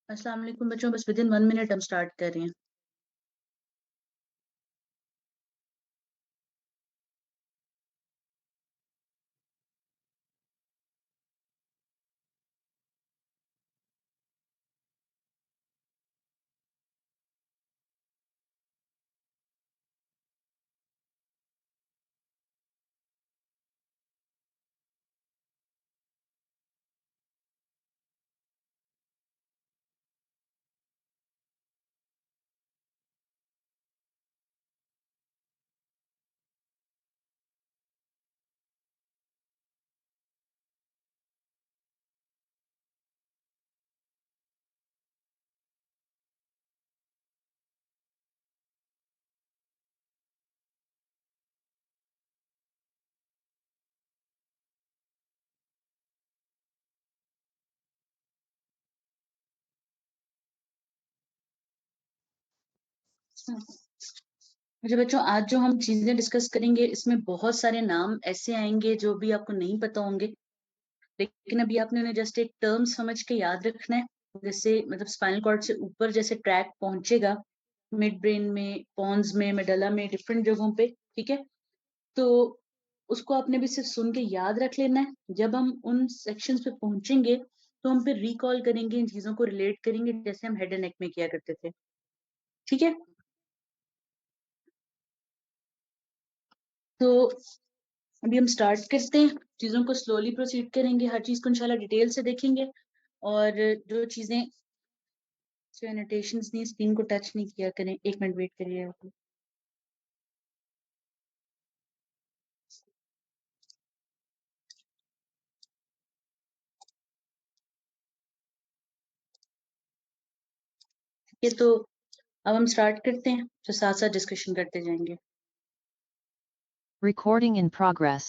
अस्सलाम वालेकुम बच्चों, बस विदिन 1 मिनट हम स्टार्ट कर रहे हैं। अच्छा बच्चों, आज जो हम चीजें डिस्कस करेंगे इसमें बहुत सारे नाम ऐसे आएंगे जो भी आपको नहीं पता होंगे, लेकिन अभी आपने उन्हें जस्ट एक टर्म समझ के याद रखना है। जैसे मतलब स्पाइनल कॉर्ड से ऊपर जैसे ट्रैक पहुंचेगा मिड ब्रेन में, पॉन्स में, मेडला में, डिफरेंट जगहों पे, ठीक है। तो उसको आपने भी सिर्फ सुन के याद रख लेना है। जब हम उन सेक्शंस पे पहुंचेंगे तो हम फिर रिकॉल करेंगे, इन चीजों को रिलेट करेंगे जैसे हम हेड एंड नेक में किया करते थे, ठीक है। तो अभी हम स्टार्ट करते हैं, चीजों को स्लोली प्रोसीड करेंगे, हर चीज को इंशाल्लाह डिटेल से देखेंगे। और जो चीजें जो एनोटेशंस नहीं, स्क्रीन को टच नहीं किया करें। 1 मिनट वेट करिए आप। ये तो अब हम स्टार्ट करते हैं, तो साथ साथ डिस्कशन करते जाएंगे। Recording in progress.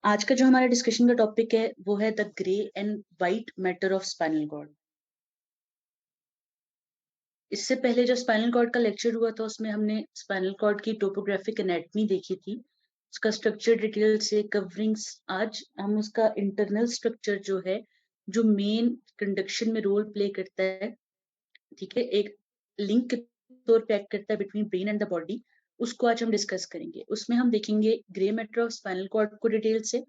आज का जो हमारा डिस्कशन का टॉपिक है वो है the grey and white matter of spinal cord. इससे पहले जो स्पाइनल कॉर्ड का लेक्चर हुआ था उसमें हमने स्पाइनल कॉर्ड की टोपोग्राफिक एनाटमी देखी थी, उसका स्ट्रक्चर डिटेल से कवरिंग्स। आज हम उसका इंटरनल स्ट्रक्चर जो है, जो मेन कंडक्शन में रोल प्ले करता है, ठीक है, एक लिंक के तौर पे एक्ट करता है between brain and the body, उसको आज हम डिस्कस करेंगे। उसमें हम देखेंगे grey matter of spinal cord को डिटेल से,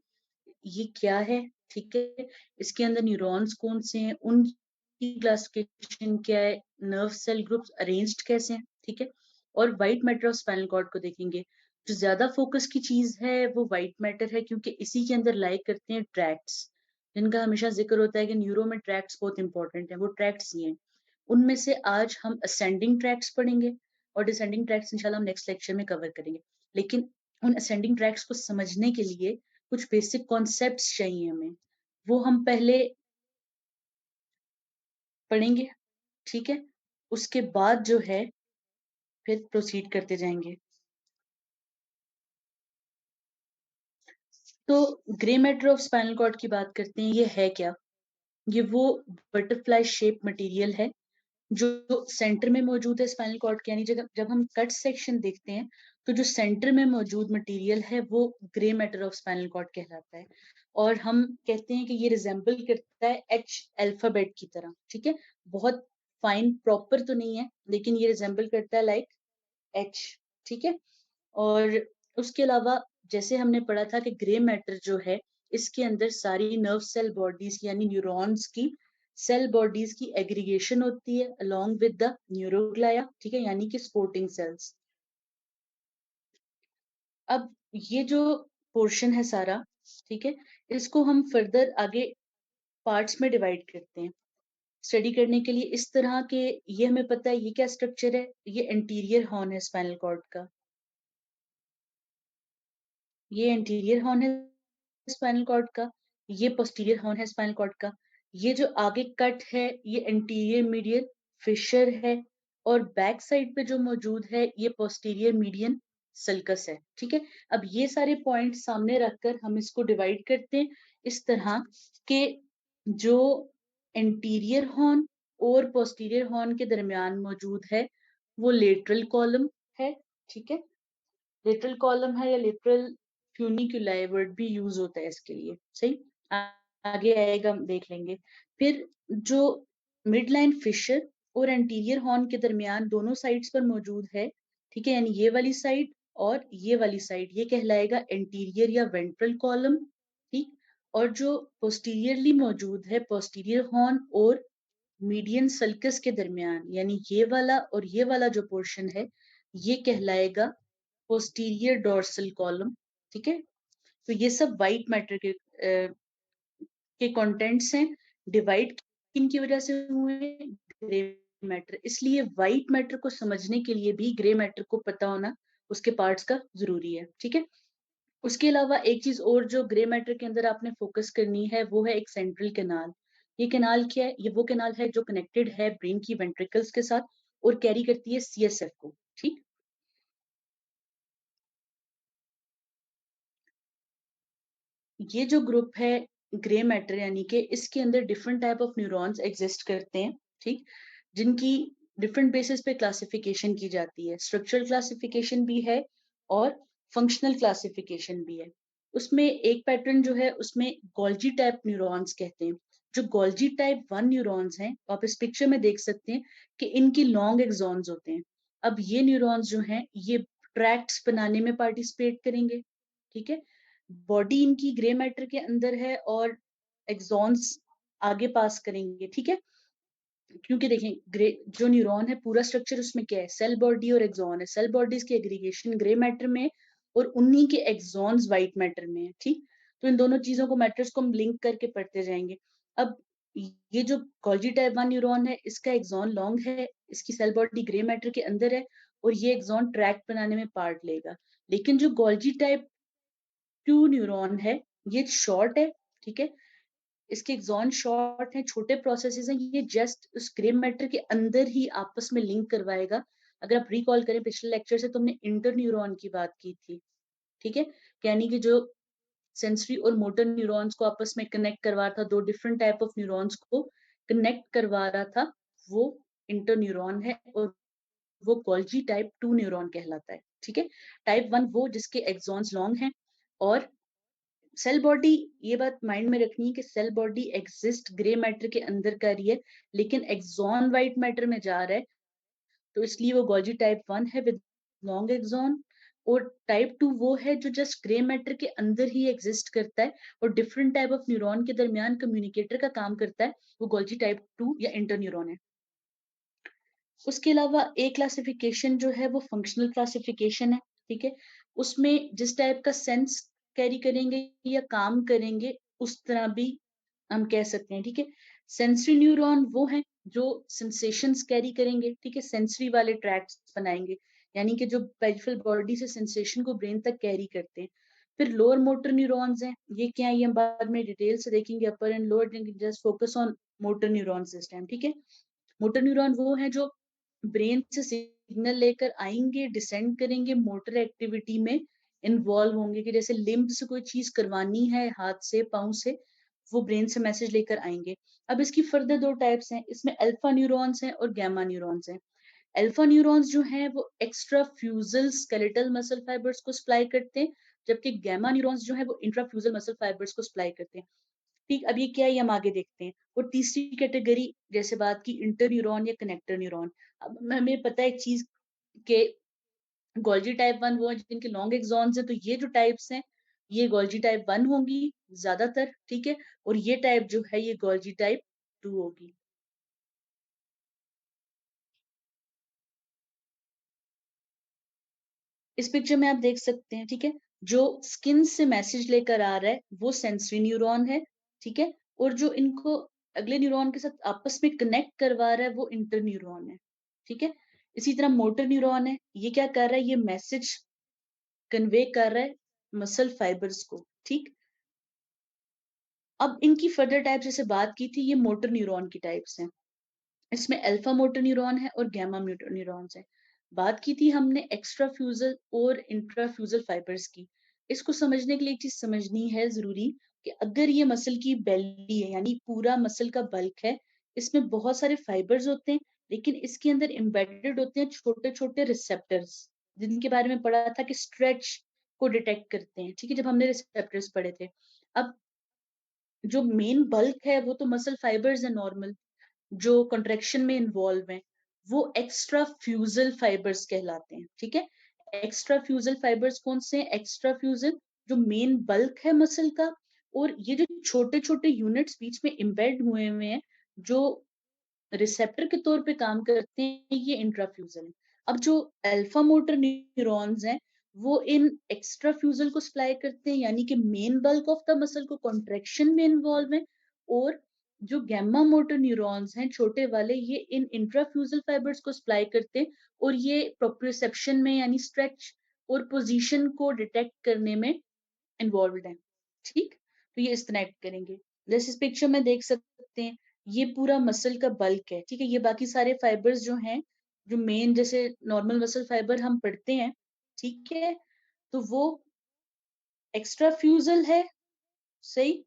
ये क्या है, ठीक है, इसके अंदर न्यूरॉन्स कौन से हैं, उनकी क्लासिफिकेशन क्या है, नर्व सेल ग्रुप्स अरेंज्ड कैसे हैं, ठीक है। और white matter of spinal cord को देखेंगे। जो ज्यादा फोकस की चीज है वो व्हाइट मैटर है, क्योंकि इसी के अंदर लाई करते हैं ट्रैक्ट्स, जिनका हमेशा जिक्र होता है कि न्यूरो में ट्रैक्ट्स बहुत इंपॉर्टेंट है। वो ट्रैक्ट्स ये हैं, उनमें से आज हम असेंडिंग ट्रैक्ट्स पढ़ेंगे और डिसेंडिंग ट्रैक्ट्स इंशाल्लाह हम नेक्स्ट लेक्चर में कवर करेंगे। लेकिन उन असेंडिंग ट्रैक्ट्स को समझने के लिए कुछ बेसिक कॉन्सेप्ट्स चाहिए हमें, वो हम पहले पढ़ेंगे, ठीक है। उसके बाद जो है फिर प्रोसीड करते जाएंगे। तो grey matter of spinal cord की बात करते हैं, ये है क्या। ये वो बटरफ्लाई शेप मटेरियल है जो सेंटर में मौजूद है स्पाइनल कॉर्ड के, यानी जब जब हम कट सेक्शन देखते हैं तो जो सेंटर में मौजूद मटेरियल है वो grey matter of spinal cord कहलाता है। और हम कहते हैं कि ये रिजेंबल करता है एच अल्फाबेट की तरह, ठीक है। बहुत फाइन प्रॉपर तो नहीं है, लेकिन ये रिजेंबल करता है लाइक एच, ठीक है। और उसके अलावा जैसे हमने पढ़ा था कि ग्रे मैटर जो है, इसके अंदर सारी नर्व सेल बॉडीज यानी न्यूरॉन्स की सेल बॉडीज की एग्रीगेशन होती है अलोंग विद द न्यूरोग्लाया, ठीक है, यानी कि स्पोर्टिंग सेल्स। अब ये जो पोर्शन है सारा, ठीक है, इसको हम फर्दर आगे पार्ट्स में डिवाइड करते हैं स्टडी करने के लिए इस तरह के। ये हमें पता है ये क्या स्ट्रक्चर है, ये एंटीरियर हॉर्न है स्पाइनल कॉर्ड का, ये एंटीरियर हॉर्न है स्पाइनल कॉर्ड का, ये पोस्टीरियर हॉर्न है स्पाइनल कॉर्ड का। ये जो आगे कट है ये एंटीरियर मीडियल फिशर है, और बैक साइड पे जो मौजूद है ये पोस्टीरियर मीडियन सल्कस है, ठीक है। अब ये सारे पॉइंट सामने रखकर हम इसको डिवाइड करते हैं इस तरह के, जो एंटीरियर हॉर्न और पोस्टीरियर हॉर्न के दरमियान मौजूद है वो लेटरल कॉलम है, ठीक है। लेटरल कॉलम है या लेटरल फ्यूनिकुलाई वर्ड भी यूज होता है इसके लिए, सही। आगे आएगा, हम देख लेंगे। फिर जो मिड लाइन फिशर और एंटीरियर हॉर्न के दरमियान दोनों साइड्स पर मौजूद है, ठीक है, यानी ये वाली साइड और ये वाली साइड, ये कहलाएगा एंटीरियर या वेंट्रल कॉलम, ठीक। और जो पोस्टीरियरली मौजूद है पोस्टीरियर हॉर्न और मीडियन सल्कस के दरमियान, यानी ये वाला और ये वाला जो पोर्शन है, ये कहलाएगा पोस्टीरियर डोर्सल कॉलम, ठीक है। तो ये सब व्हाइट मैटर के कंटेंट्स हैं। डिवाइड किन की वजह से हुए? Grey matter. इसलिए व्हाइट मैटर को समझने के लिए भी ग्रे मैटर को पता होना उसके पार्ट्स का जरूरी है, ठीक है। उसके अलावा एक चीज और जो ग्रे मैटर के अंदर आपने फोकस करनी है वो है एक सेंट्रल कैनाल। ये कैनाल क्या है? ये वो कैनाल है जो कनेक्टेड है ब्रेन की वेंट्रिकल्स के साथ और कैरी करती है सीएसएफ को, ठीक। ये जो ग्रुप है ग्रे मैटर, यानी कि इसके अंदर different type of neurons exist करते हैं, ठीक, जिनकी डिफरेंट बेसिस पे क्लासिफिकेशन की जाती है। स्ट्रक्चरल क्लासिफिकेशन भी है और फंक्शनल क्लासिफिकेशन भी है। उसमें एक पैटर्न जो है उसमें गोल्जी टाइप न्यूरॉन्स कहते हैं। जो गोल्जी टाइप 1 न्यूरॉन्स हैं, आप इस पिक्चर में देख सकते हैं कि इनकी लॉन्ग एक्सॉन्स होते हैं। अब ये न्यूरॉन्स जो हैं ये ट्रैक्ट्स बनाने में पार्टिसिपेट करेंगे, ठीक है। बॉडी इनकी ग्रे मैटर के अंदर है और एक्सॉन्स आगे पास करेंगे, ठीक है। क्योंकि देखें ग्रे जो न्यूरॉन है पूरा स्ट्रक्चर उसमें क्या है? सेल बॉडी और एक्सॉन है। सेल बॉडीज की एग्रीगेशन ग्रे मैटर में है और उन्हीं के एक्सॉन्स व्हाइट मैटर में है, ठीक। तो इन दोनों चीजों को मैटर्स को हम लिंक करके पढ़ते जाएंगे। अब ये जो गोल्जी टाइप 1 न्यूरॉन है इसका एक्सॉन लॉन्ग है, इसकी सेल बॉडी ग्रे मैटर के अंदर है और ये एक्सॉन ट्रैक बनाने में पार्ट लेगा। लेकिन जो गोल्जी टाइप 2 न्यूरॉन है ये शॉर्ट है, ठीक है। इसके एक्सॉन शॉर्ट है, छोटे प्रोसेसेस हैं, ये जस्ट उस ग्रे मैटर के अंदर ही आपस में लिंक करवाएगा। अगर आप रिकॉल करें पिछले लेक्चर से तो हमने इंटर न्यूरॉन की बात की थी, ठीक है। यानी कि जो सेंसरी और मोटर न्यूरॉन्स को आपस में कनेक्ट करवा रहा था, दो डिफरेंट टाइप ऑफ न्यूरॉन्स को कनेक्ट करवा रहा था, वो इंटर न्यूरॉन है और वो गोल्जी टाइप 2 न्यूरॉन कहलाता है, ठीक है। टाइप 1 वो जिसके एक्सॉन्स लॉन्ग हैं और सेल बॉडी, ये बात माइंड में रखनी है कि cell body exist grey matter के अंदर कर रही है लेकिन एक्सॉन व्हाइट मैटर में जा रहा है, तो इसलिए वो गोल्जी टाइप 1 है विद लॉन्ग एक्सॉन। और टाइप 2 वो है जो जस्ट ग्रे मैटर के अंदर ही एग्जिस्ट करता है और डिफरेंट टाइप ऑफ न्यूरॉन के दरमियान कम्युनिकेटर का काम करता है, वो गोल्जी टाइप 2 या इंटर न्यूरॉन है। उसके अलावा एक क्लासिफिकेशन जो है वो फंक्शनल क्लासिफिकेशन है, ठीक है। उसमें जिस टाइप का सेंस कैरी करेंगे या काम करेंगे उस तरह भी हम कह सकते हैं, ठीक है। सेंसरी न्यूरॉन वो हैं जो सेंसेशंस कैरी करेंगे, ठीक है, सेंसरी वाले ट्रैक्ट्स बनाएंगे, यानी कि जो पेरिफेरल बॉडी से सेंसेशन को ब्रेन तक कैरी करते हैं। फिर लोअर मोटर न्यूरॉन्स हैं, ये क्या है ये हम बाद में डिटेल से देखेंगे। Upper and lower, just focus on motor neurons this time, ठीक है। मोटर न्यूरॉन वो है जो ब्रेन से सिग्नल लेकर आएंगे, डिसेंड करेंगे, मोटर एक्टिविटी में इन्वॉल्व होंगे कि जैसे लिम्ब से कोई चीज करवानी है हाथ से पाँव से, वो ब्रेन से मैसेज लेकर आएंगे। अब इसकी फर्दर दो टाइप्स हैं, इसमें अल्फा न्यूरॉन्स हैं और गैमा न्यूरॉन्स हैं। अल्फा न्यूरॉन्स जो हैं वो एक्स्ट्रा फ्यूजल स्केलेटल मसल फाइबर्स को सप्लाई करते हैं, जबकि गैमा न्यूरॉन्स जो है वो इंट्राफ्यूजल मसल फाइबर्स को सप्लाई करते हैं, ठीक। अब ये क्या है ये हम आगे देखते हैं। और तीसरी कैटेगरी जैसे बात की इंटर न्यूरॉन या कनेक्टर न्यूरॉन। अब हमें पता है एक चीज के गोल्जी टाइप 1 वो है जिनके लॉन्ग एक्सॉन्स है, तो ये जो टाइप्स हैं ये गोल्जी टाइप 1 होंगी ज्यादातर, ठीक है। और ये टाइप जो है ये गोल्जी टाइप 2 होगी। इस पिक्चर में आप देख सकते हैं, ठीक है, जो स्किन से मैसेज लेकर आ रहा है वो सेंसरी न्यूरॉन है, ठीक है। और जो इनको अगले न्यूरॉन के साथ आपस में कनेक्ट करवा रहा है वो इंटर न्यूरॉन है, ठीक है। इसी तरह मोटर न्यूरॉन है, ये क्या कर रहा है? ये मैसेज कन्वे कर रहा है मसल फाइबर्स को, ठीक। अब इनकी फर्दर टाइप जैसे बात की थी, ये मोटर न्यूरॉन की टाइप्स हैं। इसमें अल्फा मोटर न्यूरॉन है और गैमा मोटर न्यूरॉन्स है। बात की थी हमने एक्स्ट्रा फ्यूजल और इंट्राफ्यूजल फाइबर्स की। इसको समझने के लिए एक चीज समझनी है जरूरी कि अगर ये मसल की बेली है यानी पूरा मसल का बल्क है, इसमें बहुत सारे फाइबर्स होते हैं लेकिन इसके अंदर एम्बेडेड होते हैं छोटे छोटे रिसेप्टर्स, जिनके बारे में पढ़ा था कि स्ट्रेच को डिटेक्ट करते हैं, ठीक है, जब हमने रिसेप्टर्स पढ़े थे। अब जो मेन बल्क है वो तो मसल फाइबर्स है नॉर्मल, जो कॉन्ट्रेक्शन में इन्वॉल्व हैं वो एक्स्ट्रा फ्यूजल फाइबर्स कहलाते हैं। ठीक है, एक्स्ट्रा फ्यूजल फाइबर्स कौन से हैं? एक्स्ट्रा फ्यूजल जो मेन बल्क है मसल का, और ये जो छोटे छोटे यूनिट्स बीच में इम्बेड हुए हुए हैं जो रिसेप्टर के तौर पे काम करते हैं, ये इंट्राफ्यूजल है। अब जो अल्फा मोटर न्यूरॉन्स हैं वो इन एक्स्ट्रा फ्यूजल को सप्लाई करते हैं, यानी कि main bulk of the muscle को कॉन्ट्रेक्शन में इन्वॉल्व है, और जो गैमा मोटर न्यूरॉन्स हैं छोटे वाले, ये इन इंट्राफ्यूजल फाइबर्स को सप्लाई करते हैं, और ये प्रोप्रियोसेप्शन में यानी स्ट्रेच और पोजीशन को डिटेक्ट करने में इन्वॉल्व है। ठीक, तो ये इस कनेक्ट करेंगे। जैसे इस पिक्चर में देख सकते हैं, ये पूरा मसल का बल्क है। ठीक है, ये बाकी सारे फाइबर्स जो हैं, जो मेन जैसे नॉर्मल मसल फाइबर हम पढ़ते हैं, ठीक है, तो वो एक्स्ट्रा फ्यूजल है, सही,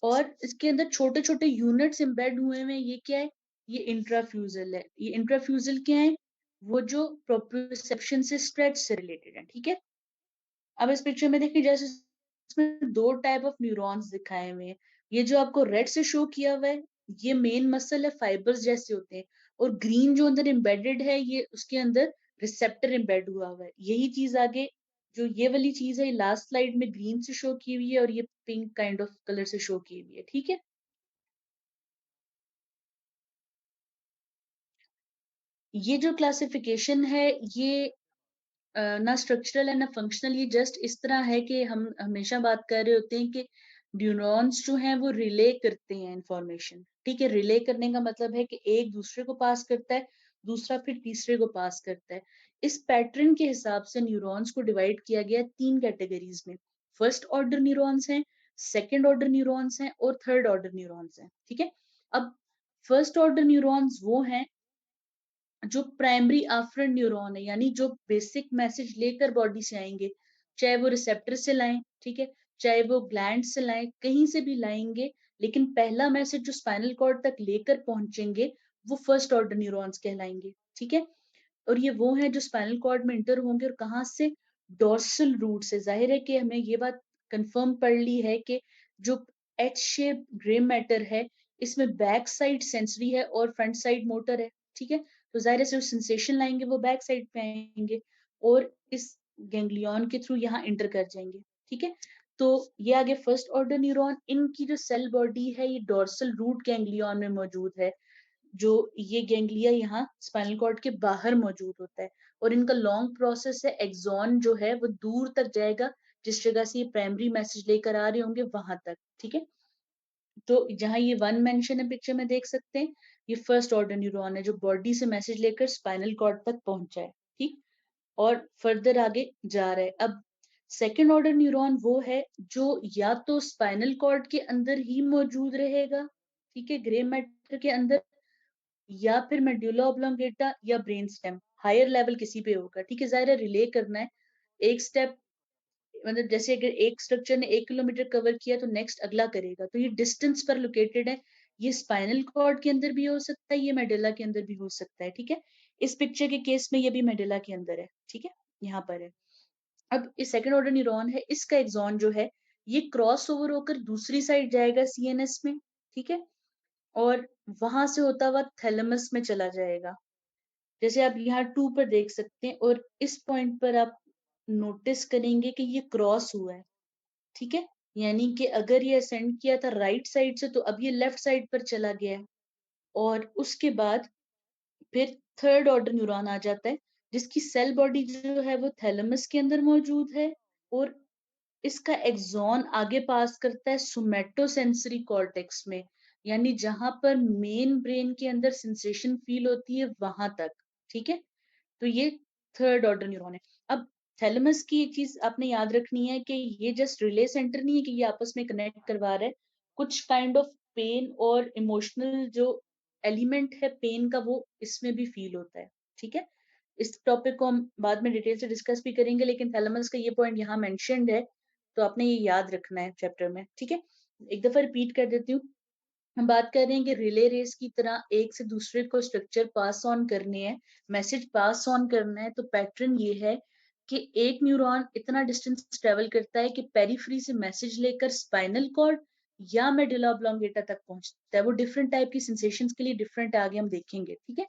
और इसके अंदर छोटे छोटे यूनिट्स एम्बेड हुए हैं, ये क्या है? ये इंट्राफ्यूजल है। ये इंट्राफ्यूजल क्या है? वो जो प्रोप्रियोसेप्शन से स्ट्रेच से रिलेटेड है। ठीक है, अब इस पिक्चर में देखिए, जैसे इसमें दो टाइप ऑफ न्यूरॉन्स दिखाए हुए हैं। ये जो आपको रेड से शो किया हुआ है, ये मेन मसल है, फाइबर्स जैसे होते हैं, और ग्रीन जो अंदर एम्बेडेड है, ये उसके अंदर रिसेप्टर एम्बेड हुआ है। यही चीज आगे जो ये वाली चीज है, लास्ट स्लाइड में ग्रीन से शो की हुई है, और ये पिंक काइंड ऑफ कलर से शो की हुई है। ठीक है, ये जो क्लासिफिकेशन है, ये ना स्ट्रक्चरल है ना फंक्शनल। ये जस्ट इस तरह है कि हम हमेशा बात कर रहे होते हैं कि न्यूरॉन्स जो हैं वो रिले करते हैं इंफॉर्मेशन। ठीक है, रिले करने का मतलब है कि एक दूसरे को पास करता है, दूसरा फिर तीसरे को पास करता है। इस पैटर्न के हिसाब से न्यूरॉन्स को डिवाइड किया गया है तीन कैटेगरीज में। फर्स्ट ऑर्डर न्यूरॉन्स हैं, सेकेंड ऑर्डर न्यूरॉन्स हैं, और थर्ड ऑर्डर न्यूरॉन्स हैं। ठीक है, अब फर्स्ट ऑर्डर न्यूरॉन्स वो हैं जो प्राइमरी आफ्फरेंट न्यूरॉन है, यानी जो बेसिक मैसेज लेकर बॉडी से आएंगे, चाहे वो रिसेप्टर से लाएं, ठीक है, चाहे वो ग्लैंड से लाएं, कहीं से भी लाएंगे, लेकिन पहला मैसेज जो स्पाइनल कॉर्ड तक लेकर पहुंचेंगे वो फर्स्ट ऑर्डर न्यूरॉन्स कहलाएंगे। ठीक है, और ये वो हैं जो स्पाइनल कॉर्ड में इंटर होंगे, और कहाँ से? डोर्सल रूट से। जाहिर है कि हमें ये बात कंफर्म पढ़ ली है कि जो एच शेप ग्रे मैटर है, इसमें बैक साइड सेंसरी है और फ्रंट साइड मोटर है। ठीक है, तो जाहिर है जो सेंसेशन लाएंगे वो बैक साइड पे आएंगे, और इस गैंग्लियन के थ्रू यहाँ इंटर कर जाएंगे। ठीक है, तो ये आगे फर्स्ट ऑर्डर न्यूरॉन, इनकी जो सेल बॉडी है ये डोर्सल रूट गैंग्लियन में मौजूद है। जो ये गैंग्लिया यहाँ स्पाइनल कॉर्ड के बाहर मौजूद होता है, और इनका लॉन्ग प्रोसेस है। एक्सॉन जो है वो दूर तक जाएगा, जिस जगह से ये प्राइमरी मैसेज लेकर आ रहे होंगे वहां तक। ठीक है, तो जहां ये वन मेंशन है पिक्चर में देख सकते हैं, ये फर्स्ट ऑर्डर न्यूरॉन है जो बॉडी से मैसेज लेकर स्पाइनल कॉर्ड तक पहुंचा है। ठीक, और फर्दर आगे जा रहा है। अब सेकेंड ऑर्डर न्यूरॉन वो है जो या तो स्पाइनल कॉर्ड के अंदर ही मौजूद रहेगा, ठीक है, ग्रे मैटर के अंदर, या फिर मेड्यूला ऑब्लोंगेटा या ब्रेन स्टेम, हायर लेवल किसी पे होगा। ठीक है, जाहिर है रिले करना है एक स्टेप, मतलब जैसे अगर एक स्ट्रक्चर ने 1 किलोमीटर कवर किया तो नेक्स्ट अगला करेगा, तो ये डिस्टेंस पर लोकेटेड है। ये स्पाइनल कॉर्ड के अंदर भी हो सकता है, ये मेडुला के अंदर भी हो सकता है। ठीक है, इस पिक्चर के केस में ये भी मेडुला के अंदर है। ठीक है, यहाँ पर है। अब इस सेकंड ऑर्डर न्यूरॉन है, इसका एक्सॉन जो है ये क्रॉस ओवर होकर दूसरी साइड जाएगा सीएनएस में। ठीक है, और वहां से होता हुआ थैलेमस में चला जाएगा, जैसे आप यहाँ 2 पर देख सकते हैं, और इस पॉइंट पर आप नोटिस करेंगे कि ये क्रॉस हुआ है। ठीक है, यानी कि अगर ये असेंड किया था राइट साइड से, तो अब ये लेफ्ट साइड पर चला गया है। और उसके बाद फिर थर्ड ऑर्डर न्यूरॉन आ जाता है, जिसकी सेल बॉडी जो है वो थैलेमस के अंदर मौजूद है, और इसका एक्सॉन आगे पास करता है सोमैटोसेंसरी कॉर्टेक्स में, यानी जहां पर मेन ब्रेन के अंदर सेंसेशन फील होती है वहां तक। ठीक है, तो ये थर्ड ऑर्डर न्यूरॉन है। अब थैलेमस की एक चीज आपने याद रखनी है कि ये जस्ट रिले सेंटर नहीं है कि ये आपस में कनेक्ट करवा रहा है, कुछ काइंड ऑफ पेन और इमोशनल जो एलिमेंट है पेन का वो इसमें भी फील होता है। ठीक है, इस टॉपिक को हम बाद में डिटेल से डिस्कस भी करेंगे, लेकिन थैलेमस का ये पॉइंट यहाँ मेंशन्ड है, तो आपने ये याद रखना है चैप्टर में। ठीक है, एक दफा रिपीट कर देती हूँ। हम बात कर रहे हैं कि रिले रेस की तरह एक से दूसरे को स्ट्रक्चर पास ऑन करने हैं, मैसेज पास ऑन करना है, तो पैटर्न ये है कि एक न्यूरॉन इतना डिस्टेंस ट्रेवल करता है कि पेरिफेरी से मैसेज लेकर स्पाइनल कॉर्ड, या मेडुला ऑब्लोंगेटा तक पहुंचता है। वो डिफरेंट टाइप की सेंसेशंस के लिए डिफरेंट आगे हम देखेंगे, ठीक है।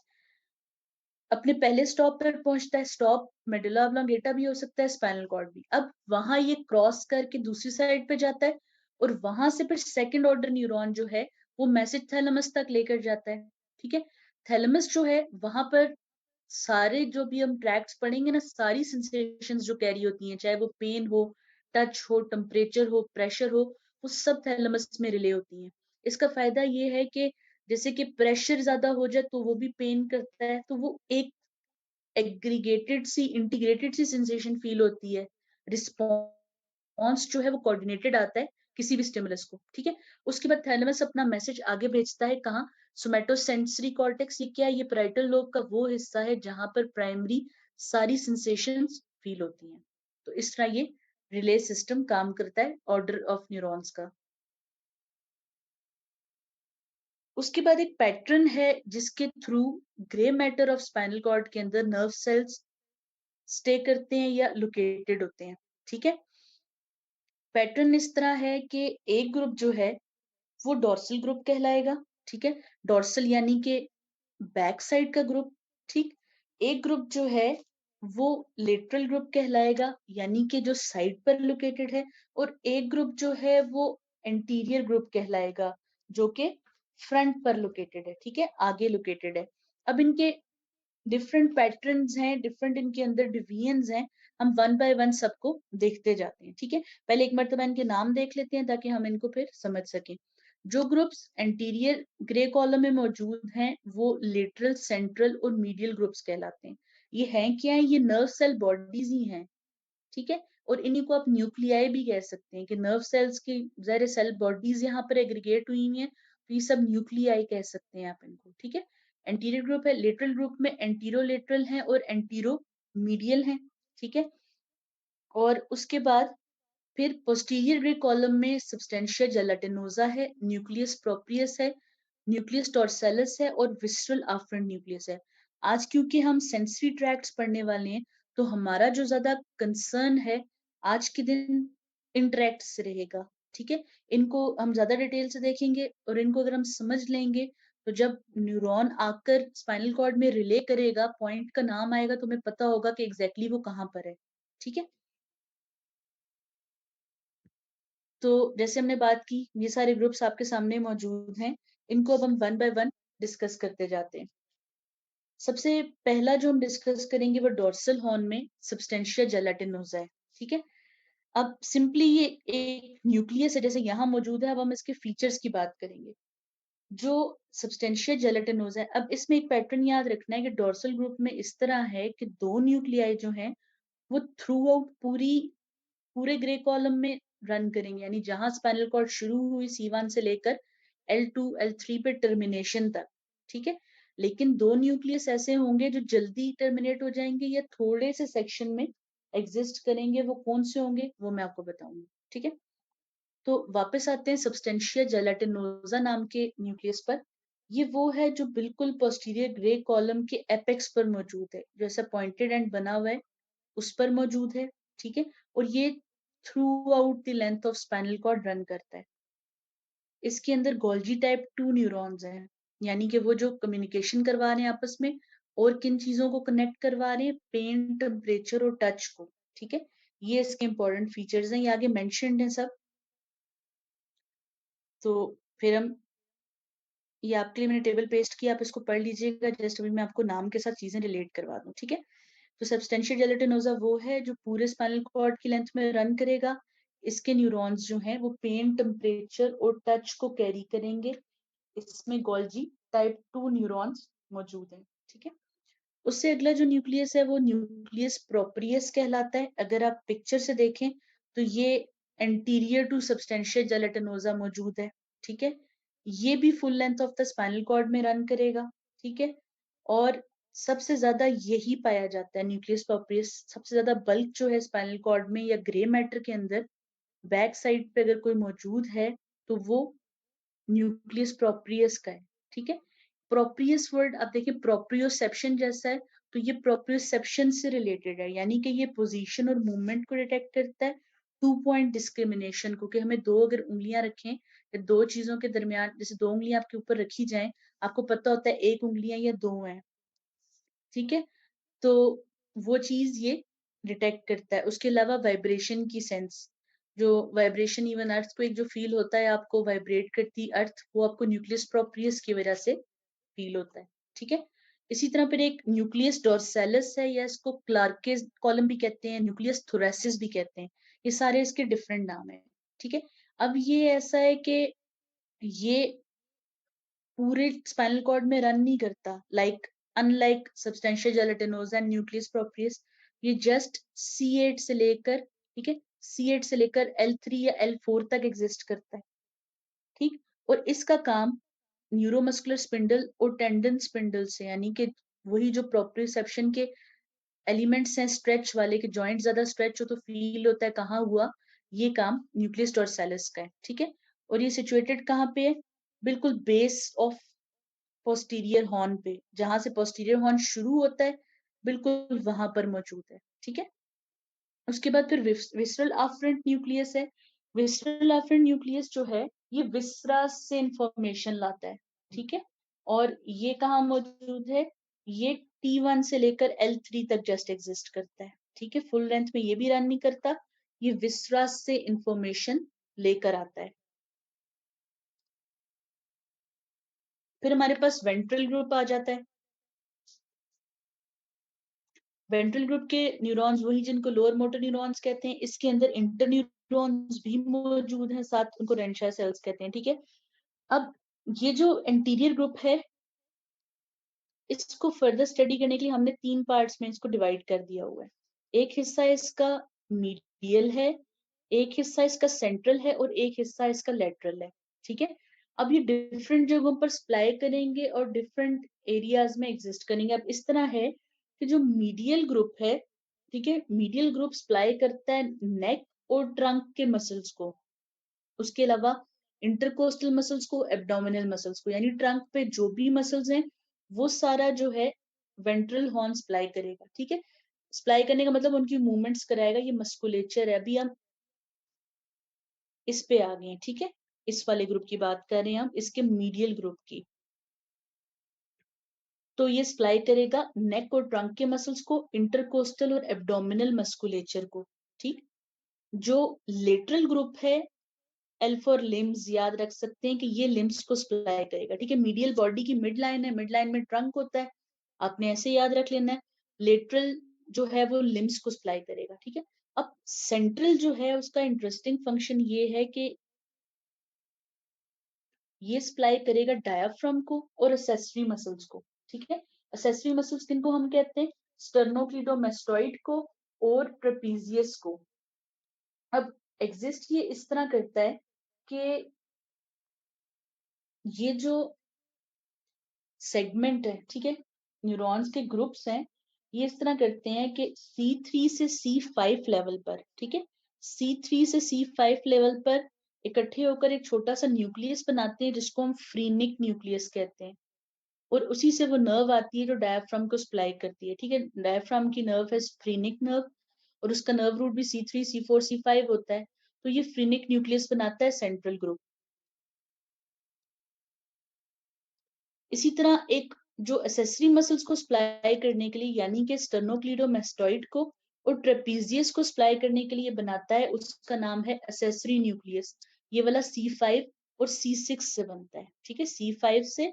अपने पहले स्टॉप पर पहुंचता है, स्टॉप मेडुला ऑब्लोंगेटा भी हो सकता है, स्पाइनल कॉर्ड भी। अब वहां ये क्रॉस करके दूसरी साइड पे जाता है और वहां से फिर सेकंड ऑर्डर न्यूरॉन जो है वो मैसेज थैलेमस तक लेकर जाता है, ठीक है। थैलेमस जो है वहां पर सारे जो भी हम ट्रैक्ट्स पढ़ेंगे ना, सारी सेंसेशंस जो कैरी होती हैं, चाहे वो पेन हो, टच हो, टेम्परेचर हो, प्रेशर हो, वो सब थैलेमस में रिले होती हैं। इसका फायदा ये है कि जैसे कि प्रेशर ज्यादा हो जाए तो वो भी पेन करता है, तो वो एक एग्रीगेटेड सी इंटीग्रेटेड सी सेंसेशन फील होती है। रिस्पॉन्स जो है वो कोऑर्डिनेटेड आता है किसी भी स्टिमुलस को, ठीक है। उसके बाद थैलेमस अपना मैसेज आगे भेजता है कहाँ, सोमैटोसेंसरी कॉर्टेक्स। ये क्या है, ये पैराइटल लोब का वो हिस्सा है जहां पर प्राइमरी सारी सेंसेशंस फील होती हैं। तो इस तरह ये रिले सिस्टम काम करता है ऑर्डर ऑफ न्यूरॉन्स का। उसके बाद एक पैटर्न है जिसके through grey matter of spinal cord के अंदर नर्व सेल्स स्टे करते हैं या लोकेटेड होते हैं, ठीक है। पैटर्न इस तरह है कि एक ग्रुप जो है वो डॉर्सल ग्रुप कहलाएगा, ठीक है। डॉर्सल यानी कि बैक साइड का ग्रुप, ठीक। एक ग्रुप जो है वो लेटरल ग्रुप कहलाएगा, यानी कि जो साइड पर लोकेटेड है। और एक ग्रुप जो है वो एंटीरियर ग्रुप कहलाएगा, जो कि फ्रंट पर लोकेटेड है, ठीक है, आगे लोकेटेड है। अब इनके डिफरेंट पैटर्न्स हैं, डिफरेंट इनके अंदर डिवीजन्स हैं। हम वन बाय वन सबको देखते जाते हैं, ठीक है। पहले एक मर्तबा इनके नाम देख लेते हैं ताकि हम इनको फिर समझ सकें। जो ग्रुप्स एंटीरियर ग्रे कॉलम में मौजूद हैं वो लेटरल, सेंट्रल और मीडियल ग्रुप्स कहलाते हैं। ये हैं क्या है, ये नर्व सेल बॉडीज ही हैं, ठीक है। और इन्हीं को आप न्यूक्लियाई भी कह सकते हैं कि नर्व सेल्स की जहर सेल बॉडीज यहाँ पर एग्रीगेट हुई हुई हैं, तो ये सब न्यूक्लियाई कह सकते हैं आप इनको, ठीक है। एंटीरियर ग्रुप है, लेटरल ग्रुप में एंटीरो लेटरल है और एंटीरो मीडियल है, ठीक है। और उसके बाद फिर पोस्टीरियर ग्रे कॉलम में सब्सटेंशिया जेलाटिनोसा है, न्यूक्लियस प्रोप्रियस है, न्यूक्लियस टॉर्सैलस है और विसरल आफ्रेंट न्यूक्लियस है। आज क्योंकि हम सेंसरी ट्रैक्ट्स पढ़ने वाले हैं तो हमारा जो ज्यादा कंसर्न है आज के दिन इंटरेक्ट से रहेगा, ठीक है। इनको हम ज्यादा डिटेल से देखेंगे और इनको अगर हम समझ लेंगे तो जब न्यूरॉन आकर स्पाइनल कॉर्ड में रिले करेगा, पॉइंट का नाम आएगा तो हमें पता होगा कि एग्जैक्टली वो कहाँ पर है, ठीक है। तो जैसे हमने बात की, ये सारे ग्रुप्स आपके सामने मौजूद हैं। इनको अब हम वन बाय वन डिस्कस करते जाते हैं। सबसे पहला जो हम डिस्कस करेंगे वो डोर्सल हॉर्न में सब्सटेंशिया जेलाटिनोसा है, ठीक है। अब सिंपली ये एक न्यूक्लियस है जैसे यहाँ मौजूद है। अब हम इसके फीचर्स की बात करेंगे। जो सब्सटेंशिया जेलाटिनोसा है, अब इसमें एक पैटर्न याद रखना है कि डोर्सल ग्रुप में इस तरह है कि दो न्यूक्लियाई जो हैं वो थ्रू आउट पूरे ग्रे कॉलम में रन करेंगे, यानी जहां स्पाइनल कॉर्ड शुरू हुई C1 से लेकर L2 L3 पे टर्मिनेशन तक, ठीक है। लेकिन दो न्यूक्लियस ऐसे होंगे जो जल्दी टर्मिनेट हो जाएंगे या थोड़े से सेक्शन में एग्जिस्ट करेंगे। वो कौन से होंगे वो मैं आपको बताऊंगी, ठीक है। तो वापस आते हैं सब्सटेंशिया जेलाटिनोसा नाम के न्यूक्लियस पर। ये वो है जो बिल्कुल पोस्टीरियर ग्रे कॉलम के एपेक्स पर मौजूद है, जो ऐसा पॉइंटेड एंड बना हुआ है उस पर मौजूद है, ठीक है। और ये throughout the length of spinal cord run करता है। इसके अंदर गोल्जी टाइप 2 न्यूरॉन्स हैं, यानी कि वो जो कम्युनिकेशन करवा रहे हैं आपस में और किन चीजों को कनेक्ट करवा रहे हैं, पेन, टेम्परेचर और टच को, ठीक है। ये इसके इंपॉर्टेंट फीचर्स हैं, ये आगे मेंशन्ड है सब। तो फिर हम, ये आपके लिए मैंने टेबल पेस्ट किया, आप इसको पढ़ लीजिएगा। जस्ट अभी मैं आपको नाम के साथ चीजें रिलेट करवा दूं, ठीक है। तो सब्सटेंशियल जेलेटिनोसा वो है जो पूरे स्पाइनल कॉर्ड की लेंथ में रन करेगा। इसके न्यूरॉन्स जो हैं वो पेन, टेम्परेचर और टच को कैरी करेंगे। इसमें गोल्जी टाइप 2 न्यूरॉन्स मौजूद हैं, ठीक है। उससे अगला जो न्यूक्लियस है वो न्यूक्लियस प्रोप्रियस कहलाता है। अगर आप पिक्चर से देखें तो ये एंटीरियर टू सब्सटेंशियल जेलेटिनोसा मौजूद है, ठीक है। ये भी full length of the spinal cord में रन करेगा, ठीक है। और सबसे ज्यादा यही पाया जाता है न्यूक्लियस प्रोप्रियस। सबसे ज्यादा बल्क जो है स्पाइनल कॉर्ड में या ग्रे मैटर के अंदर बैक साइड पे अगर कोई मौजूद है तो वो न्यूक्लियस प्रोप्रियस का है, ठीक है। प्रोप्रियस वर्ड आप देखिए प्रोप्रियोसेप्शन जैसा है, तो ये प्रोप्रियोसेप्शन से रिलेटेड है, यानी कि ये पोजीशन और मूवमेंट को डिटेक्ट करता है। टू पॉइंट डिस्क्रिमिनेशन को, कि हमें दो अगर उंगलियां रखें या दो चीजों के दरमियान, जैसे दो उंगलियां आपके ऊपर रखी जाएं, आपको पता होता है एक उंगलियां या दो हैं, ठीक है, तो वो चीज ये डिटेक्ट करता है। उसके अलावा वाइब्रेशन की सेंस, जो वाइब्रेशन इवन अर्थ को एक जो फील होता है, आपको वाइब्रेट करती अर्थ, वो आपको न्यूक्लियस प्रोप्रियस की वजह से फील होता है, ठीक है। इसी तरह फिर एक न्यूक्लियस डोर्सैलिस है, या इसको क्लार्के कॉलम भी कहते हैं, न्यूक्लियस थोरेसिस भी कहते हैं, ये सारे इसके डिफरेंट नाम है, ठीक है। अब ये ऐसा है कि ये पूरे स्पाइनल कॉर्ड में रन नहीं करता, like unlike substantia gelatinosa and nucleus proprius, ये जस्ट C8 से लेकर, ठीक है, C8 से लेकर L3 या L4 तक एग्जिस्ट करता है, ठीक। और इसका काम न्यूरोमस्कुलर स्पिंडल और टेंडन स्पिंडल से, यानी कि वही जो प्रोप्रियोसेप्शन के एलिमेंट्स हैं स्ट्रेच वाले, के जॉइंट ज्यादा स्ट्रेच हो तो फील होता है कहाँ हुआ, ये काम न्यूक्लियस डोर्सालिस का है, ठीक है। और ये सिचुएटेड कहाँ पे है, बिल्कुल बेस ऑफ पोस्टीरियर हॉर्न पे, जहां से पोस्टीरियर हॉर्न शुरू होता है, बिल्कुल वहां पर मौजूद है, ठीक है। उसके बाद फिर विसरल आफ्रेंट न्यूक्लियस है। विसरल आफ्रेंट न्यूक्लियस जो है, ये विसरा से इंफॉर्मेशन लाता है, ठीक है। और ये कहाँ मौजूद है, ये T1 से लेकर L3 तक जस्ट एग्जिस्ट करता है, ठीक है, फुल लेंथ में ये भी रन नहीं करता, ये विसरा से इंफॉर्मेशन लेकर आता है। फिर हमारे पास वेंट्रल ग्रुप आ जाता है। वेंट्रल ग्रुप के न्यूरॉन्स वही जिनको लोअर मोटर न्यूरॉन्स कहते हैं, इसके अंदर इंटर न्यूरॉन्स भी मौजूद हैं, साथ उनको रेंशा सेल्स कहते हैं, ठीक है। अब ये जो एंटीरियर ग्रुप है, इसको फर्दर स्टडी करने के लिए हमने तीन पार्ट्स में इसको डिवाइड कर दिया हुआ है। एक हिस्सा इसका मीडियल है, एक हिस्सा इसका सेंट्रल है, और एक हिस्सा इसका लेटरल है, ठीक है। अब ये डिफरेंट जगहों पर सप्लाई करेंगे और डिफरेंट एरियाज में एग्जिस्ट करेंगे। अब इस तरह है कि जो मीडियल ग्रुप है, ठीक है, मीडियल ग्रुप सप्लाई करता है नेक और ट्रंक के मसल्स को, उसके अलावा इंटरकोस्टल मसल्स को, एब्डोमिनल मसल्स को, यानी ट्रंक पे जो भी मसल्स हैं वो सारा जो है वेंट्रल हॉर्न सप्लाई करेगा, ठीक है। सप्लाई करने का मतलब उनकी मूवमेंट्स कराएगा, ये मस्कुलेचर है। अभी हम इस पे आ गए हैं, ठीक है, इस वाले ग्रुप की बात कर रहे हैं हम, इसके मीडियल ग्रुप की। तो ये सप्लाई करेगा नेक और ट्रंक के मसल्स को, इंटरकोस्टल और एब्डोमिनल मस्कुलेचर को, ठीक। जो लेटरल ग्रुप है, एल फॉर लिम्स, याद रख सकते हैं कि ये लिम्स को सप्लाई करेगा, ठीक है। मीडियल बॉडी की मिड लाइन है, मिड लाइन में ट्रंक होता है, आपने ऐसे याद रख लेना है। लेटरल जो है वो लिम्स को सप्लाई करेगा, ठीक है। अब सेंट्रल जो है उसका इंटरेस्टिंग फंक्शन ये है कि ये सप्लाई करेगा डायाफ्राम को और एसेसरी मसल्स को, ठीक है। एसेसरी मसल्स किनको हम कहते हैं, स्टर्नोक्लीडोमास्टोइड को और ट्रेपीजियस को। अब एग्जिस्ट ये इस तरह करता है कि ये जो सेगमेंट है, ठीक है, न्यूरॉन्स के ग्रुप्स हैं, ये इस तरह करते हैं कि C3 से C5 लेवल पर, ठीक है, C3 से C5 लेवल पर इकट्ठे होकर एक छोटा सा न्यूक्लियस बनाते हैं, जिसको हम फ्रीनिक न्यूक्लियस कहते हैं। और उसी से वो नर्व आती है जो डायफ्राम को सप्लाई करती है, ठीक है। डायफ्राम की नर्व है फ्रीनिक नर्व, और उसका नर्व रूट भी C3 C4 C5 होता है। तो ये फ्रीनिक न्यूक्लियस बनाता है सेंट्रल ग्रुप। इसी तरह एक जो एसेसरी मसल्स को सप्लाई करने के लिए, यानी कि स्टर्नोक्लीडोमास्टोइड को और ट्रेपीजियस को सप्लाई करने के लिए बनाता है, उसका नाम है एसेसरी न्यूक्लियस। ये वाला C5 और C6 से बनता है, ठीक है, C5 से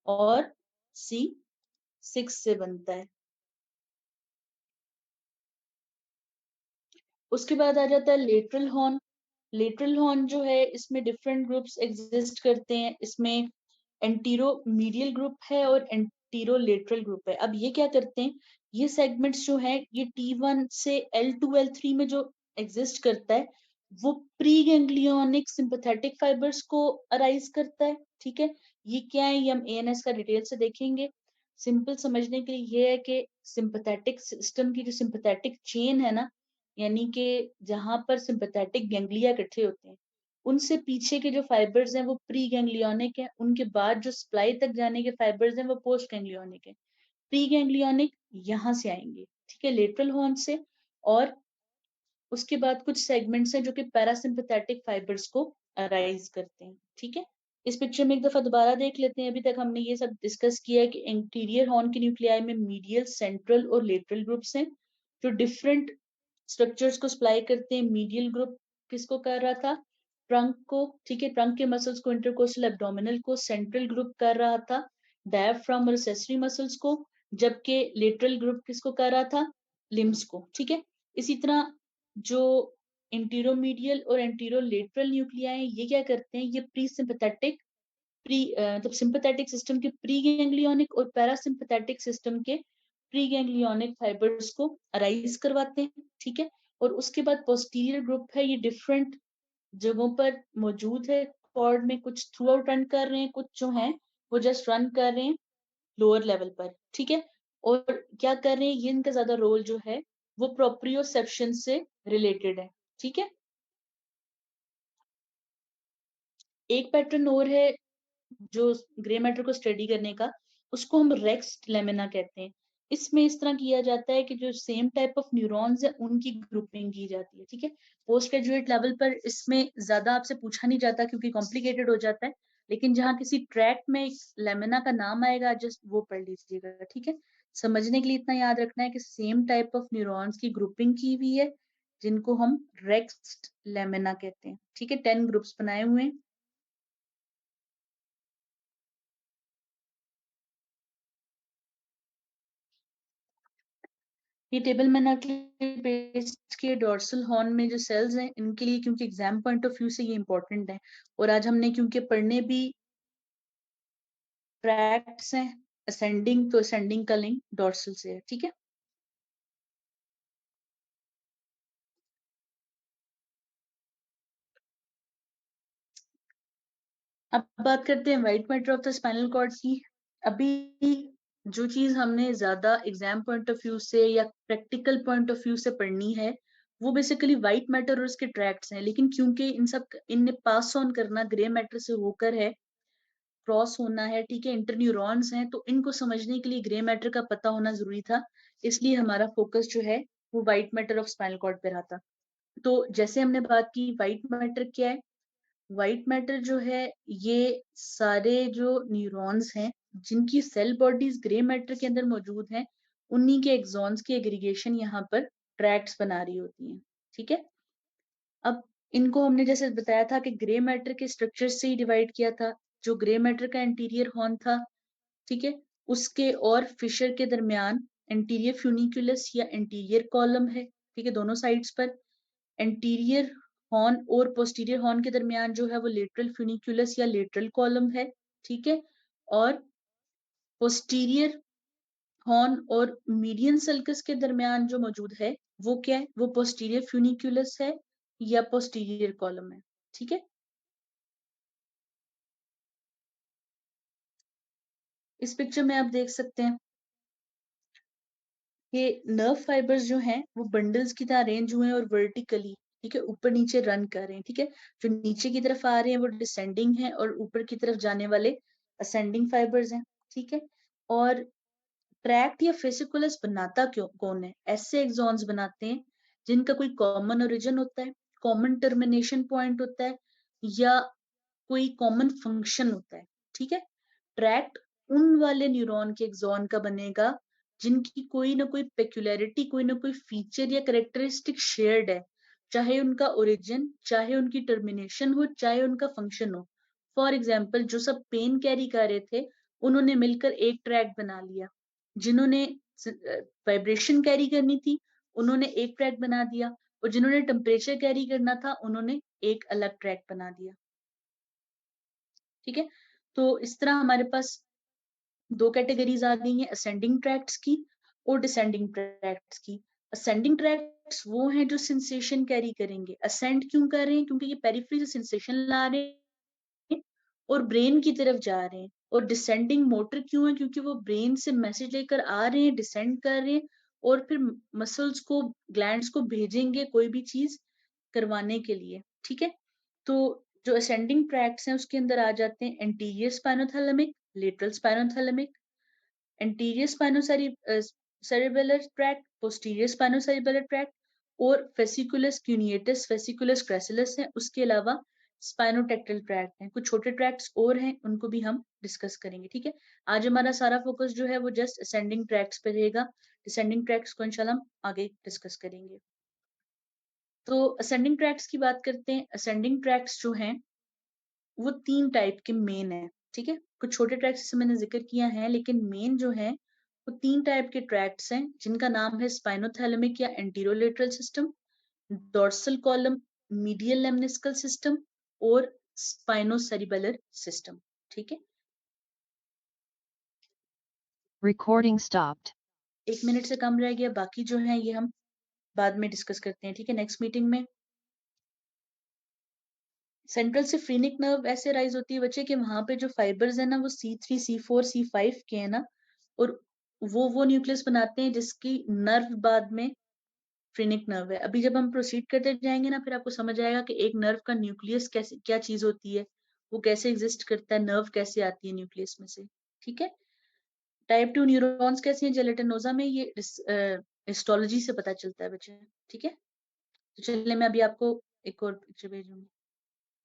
और C6 से बनता है। उसके बाद आ जाता है लेटरल हॉर्न। लेटरल हॉर्न जो है, इसमें डिफरेंट ग्रुप्स एग्जिस्ट करते हैं। इसमें एंटीरो मीडियल ग्रुप है और एंटीरो लेटरल ग्रुप है। अब ये क्या करते हैं, ये सेगमेंट्स जो है, ये T1 से L2 L3 में जो एग्जिस्ट करता है, वो प्री गैंग्लियोनिक सिंपैथेटिक फाइबर्स को अराइज करता है, ठीक है। ये क्या है, ये हम ANS का डिटेल से देखेंगे। सिंपल समझने के लिए ये है कि सिंपैथेटिक सिस्टम की जो सिंपैथेटिक चेन है ना, यानी कि जहां पर सिंपैथेटिक गैंग्लिया इकट्ठे होते हैं, उनसे पीछे के जो फाइबर्स हैं वो प्री गैंग्लियोनिक है, उनके बाद जो सप्लाई तक जाने के फाइबर्स हैं वो पोस्ट गैंग्लियोनिक है। प्री गैंग्लियोनिक यहाँ से आएंगे, ठीक है, लेटरल हॉर्न से। और उसके बाद कुछ सेगमेंट्स हैं जो कि पैरासिम्पथेटिक फाइबर्स को अराइज करते हैं। ठीक है, इस पिक्चर में एक दफा दोबारा देख लेते हैं। अभी तक हमने ये सब डिस्कस किया है कि इंटीरियर हॉर्न के न्यूक्लियाई में मीडियल, सेंट्रल और लेटरल ग्रुप्स हैं जो डिफरेंट स्ट्रक्चर्स को सप्लाई करते हैं। मीडियल ग्रुप किसको कर रहा था? ट्रंक को। ठीक है, ट्रंक के मसल्स को, इंटरकोस्टल एब्डोमिनल को। सेंट्रल ग्रुप कर रहा था डायफ्राम और एक्सेसरी मसल्स को, जबकि लेटरल ग्रुप किसको कर रहा था? लिम्स को। ठीक है, इसी तरह जो इंटीरोमीडियल और एंटीरोलेटरल न्यूक्लियाई ये क्या करते हैं? ये प्री सिंपैथेटिक मतलब सिंपैथेटिक सिस्टम के प्री गैंग्लियोनिक और पैरासिम्पैथेटिक सिस्टम के प्री गैंग्लियोनिक फाइबर्स को अराइज करवाते हैं। ठीक है, और उसके बाद पोस्टीरियर ग्रुप है, ये डिफरेंट जगहों पर मौजूद है कॉर्ड में। कुछ थ्रू आउट रन कर रहे हैं, कुछ जो हैं वो जस्ट रन कर रहे हैं लोअर लेवल पर। ठीक है, और क्या कर रहे हैं ये, इनका ज्यादा रोल जो है वो प्रोप्रियोसेप्शन से रिलेटेड है। ठीक है, एक पैटर्न और है जो ग्रे मैटर को स्टडी करने का, उसको हम रेक्स लेमिना कहते हैं। इसमें इस तरह किया जाता है कि जो सेम टाइप ऑफ न्यूरॉन्स है उनकी ग्रुपिंग की जाती है। ठीक है, पोस्ट ग्रेजुएट लेवल पर इसमें ज्यादा आपसे पूछा नहीं जाता क्योंकि कॉम्प्लिकेटेड हो जाता है, लेकिन जहाँ किसी ट्रैक में लेमिना का नाम आएगा जस्ट वो पढ़ लीजिएगा। ठीक है, समझने के लिए इतना याद रखना है कि सेम टाइप ऑफ न्यूरॉन्स की ग्रुपिंग की हुई है जिनको हम रेक्स लेमिना कहते हैं। ठीक है, 10 ग्रुप्स बनाए हुए हैं। ये टेबल मैंने पेज के डोर्सल हॉर्न में जो सेल्स हैं इनके लिए, क्योंकि एग्जाम पॉइंट ऑफ व्यू से ये इंपॉर्टेंट है, और आज हमने क्योंकि पढ़ने भी ट्रैक्ट्स हैं असेंडिंग, तो असेंडिंग का लिंक डोर्सल से है। ठीक है, अब बात करते हैं white matter of the spinal cord की। अभी जो चीज हमने ज्यादा एग्जाम पॉइंट ऑफ व्यू से या प्रैक्टिकल पॉइंट ऑफ व्यू से पढ़नी है वो बेसिकली व्हाइट मैटर और उसके ट्रैक्ट्स हैं, लेकिन क्योंकि इन सब इनने पास ऑन करना ग्रे मैटर से होकर है, क्रॉस होना है, ठीक है, इंटरन्यूरॉन्स हैं, तो इनको समझने के लिए ग्रे मैटर का पता होना जरूरी था। इसलिए हमारा फोकस जो है वो white matter of spinal cord पे रहा था। तो जैसे हमने बात की व्हाइट मैटर क्या है, व्हाइट मैटर जो है ये सारे जो न्यूरॉन्स हैं जिनकी सेल बॉडीज ग्रे मैटर के अंदर मौजूद हैं, उन्हीं के एक्सॉन्स की एग्रीगेशन यहाँ पर ट्रैक्ट्स बना रही होती हैं। ठीक है, अब इनको हमने जैसे बताया था कि ग्रे मैटर के स्ट्रक्चर से ही डिवाइड किया था। जो ग्रे मैटर का इंटीरियर हॉर्न था, ठीक है, उसके और फिशर के दरमियान एंटीरियर फ्यूनिकुलस या एंटीरियर कॉलम है। ठीक है, दोनों साइड्स पर एंटीरियर हॉर्न और पोस्टीरियर हॉर्न के दरमियान जो है वो लेटरल फ्यूनिकुलस या लेटरल कॉलम है। ठीक है, और पोस्टीरियर हॉर्न और मीडियन सल्कस के दरमियान जो मौजूद है वो क्या है? वो पोस्टीरियर फ्यूनिकुलस है या पोस्टीरियर कॉलम है। ठीक है, इस पिक्चर में आप देख सकते हैं कि नर्व फाइबर्स जो हैं वो बंडल्स की तरह अरेंज हुए हैं और वर्टिकली, ठीक है, ऊपर नीचे रन कर रहे हैं। ठीक है, जो नीचे की तरफ आ रहे हैं वो डिसेंडिंग है और ऊपर की तरफ जाने वाले असेंडिंग फाइबर्स हैं। ठीक है, और ट्रैक्ट या फेसिकुलस बनाता क्यों कौन है? ऐसे एक्सॉन्स बनाते हैं जिनका कोई कॉमन ओरिजिन होता है, कॉमन टर्मिनेशन पॉइंट होता है, या कोई कॉमन फंक्शन होता है। ठीक है, ट्रैक्ट उन वाले न्यूरॉन के एक्सॉन का बनेगा जिनकी कोई ना कोई पेक्युलैरिटी, कोई ना कोई फीचर या करेक्टरिस्टिक शेयर्ड है, चाहे उनका ओरिजिन, चाहे उनकी टर्मिनेशन हो, चाहे उनका फंक्शन हो। फॉर एग्जाम्पल, जो सब पेन कैरी कर रहे थे उन्होंने मिलकर एक ट्रैक बना लिया, जिन्होंने वाइब्रेशन कैरी करनी थी उन्होंने एक ट्रैक बना दिया, और जिन्होंने टेम्परेचर कैरी करना था उन्होंने एक अलग ट्रैक बना दिया। ठीक है, तो इस तरह हमारे पास दो कैटेगरीज आ गई हैं, असेंडिंग ट्रैक्ट्स की और डिसेंडिंग ट्रैक्ट्स की। असेंडिंग ट्रैक्ट्स वो हैं जो सेंसेशन कैरी करेंगे। असेंड क्यों कर रहे हैं? क्योंकि ये पेरिफेरी से सेंसेशन ला रहे हैं और ब्रेन की तरफ जा रहे हैं। और डिसेंडिंग मोटर क्यों है? क्योंकि वो ब्रेन से मैसेज लेकर आ रहे हैं, डिसेंड कर रहे हैं, और फिर मसल्स को, ग्लैंड्स को भेजेंगे कोई भी चीज करवाने के लिए। ठीक है, तो जो असेंडिंग ट्रैक्ट्स हैं उसके अंदर आ जाते हैं anterior spinothalamic, lateral spinothalamic, anterior spinocerebellar tract, posterior spinocerebellar tract, और फेसिकुलस क्यूनिएटस, फेसिकुलस ग्रेसिलस है, उसके अलावा स्पाइनोटेक्टल ट्रैक्ट हैं, कुछ छोटे ट्रैक्ट्स और हैं, उनको भी हम डिस्कस करेंगे। ठीक है, आज हमारा सारा फोकस जो है वो जस्ट असेंडिंग ट्रैक्ट्स पे रहेगा। डिसेंडिंग ट्रैक्ट्स को इंशाल्लाह हम आगे डिस्कस करेंगे। तो असेंडिंग ट्रैक्ट्स की बात करते हैं। असेंडिंग ट्रैक्ट्स जो हैं वो 3 टाइप के मेन है। ठीक है, कुछ छोटे ट्रैक्ट्स जैसे मैंने जिक्र किया है, लेकिन मेन जो है वो 3 टाइप के ट्रैक्ट्स हैं, जिनका नाम है स्पाइनोथैलेमिक या anterolateral system, dorsal column medial lemniscal system और स्पाइनोसेरिबेलर सिस्टम। ठीक है, Recording stopped. 1 मिनट से कम रह गया, बाकी जो है ये हम बाद में डिस्कस करते हैं। ठीक है, नेक्स्ट मीटिंग में। सेंट्रल से फ्रीनिक नर्व ऐसे राइज होती है बच्चे कि वहां पे जो फाइबर्स है ना वो C3, C4, C5 के है ना, और वो न्यूक्लियस बनाते हैं जिसकी नर्व बाद में फ्रीनिक नर्व है। अभी जब हम प्रोसीड करते जाएंगे ना, फिर आपको समझ आएगा कि एक नर्व का न्यूक्लियस कैसे, क्या चीज होती है, वो कैसे एग्जिस्ट करता है, नर्व कैसे आती है न्यूक्लियस में से। ठीक है, टाइप 2 न्यूरॉन्स कैसे हैं जेलेटिनोजा में, ये हिस्टोलॉजी से पता चलता है बच्चे। ठीक है, तो चलिए मैं अभी आपको एक और पिक्चर भेजूंगी।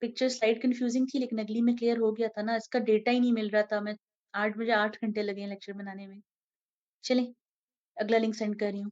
पिक्चर स्लाइड कंफ्यूजिंग थी, लेकिन अगली में क्लियर हो गया था ना, इसका डेटा ही नहीं मिल रहा था। मैं 8 बजे 8 घंटे लगे हैं लेक्चर बनाने में। चलिए अगला लिंक सेंड कर रही हूँ।